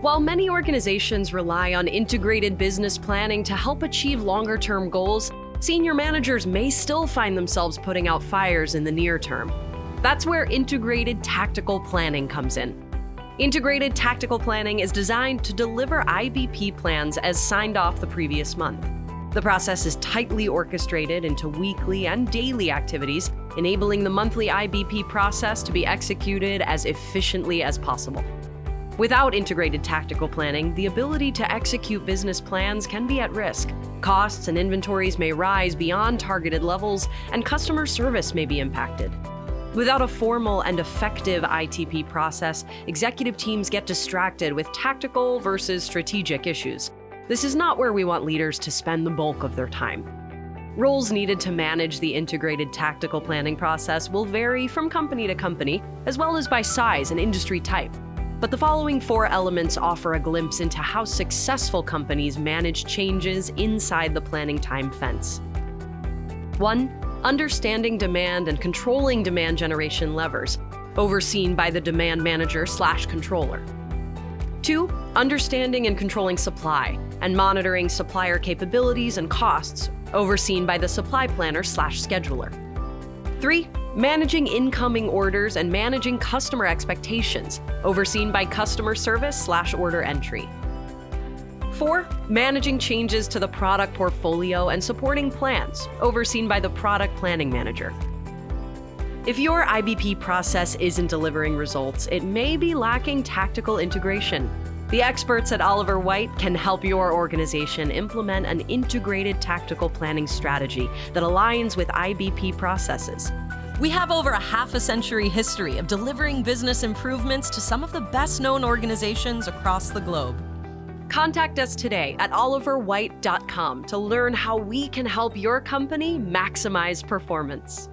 While many organizations rely on integrated business planning to help achieve longer-term goals, senior managers may still find themselves putting out fires in the near term. That's where integrated tactical planning comes in. Integrated tactical planning is designed to deliver IBP plans as signed off the previous month. The process is tightly orchestrated into weekly and daily activities, enabling the monthly IBP process to be executed as efficiently as possible. Without integrated tactical planning, the ability to execute business plans can be at risk. Costs and inventories may rise beyond targeted levels, and customer service may be impacted. Without a formal and effective ITP process, executive teams get distracted with tactical versus strategic issues. This is not where we want leaders to spend the bulk of their time. Roles needed to manage the integrated tactical planning process will vary from company to company, as well as by size and industry type. But the following 4 elements offer a glimpse into how successful companies manage changes inside the planning time fence. 1. Understanding demand and controlling demand generation levers, overseen by the demand manager/controller. 2. Understanding and controlling supply and monitoring supplier capabilities and costs, overseen by the supply planner/scheduler. 3. Managing incoming orders and managing customer expectations, overseen by customer service/order entry. 4. Managing changes to the product portfolio and supporting plans, overseen by the product planning manager. If your IBP process isn't delivering results, it may be lacking tactical integration. The experts at Oliver White can help your organization implement an integrated tactical planning strategy that aligns with IBP processes. We have over a half-a-century history of delivering business improvements to some of the best-known organizations across the globe. Contact us today at oliverwhite.com to learn how we can help your company maximize performance.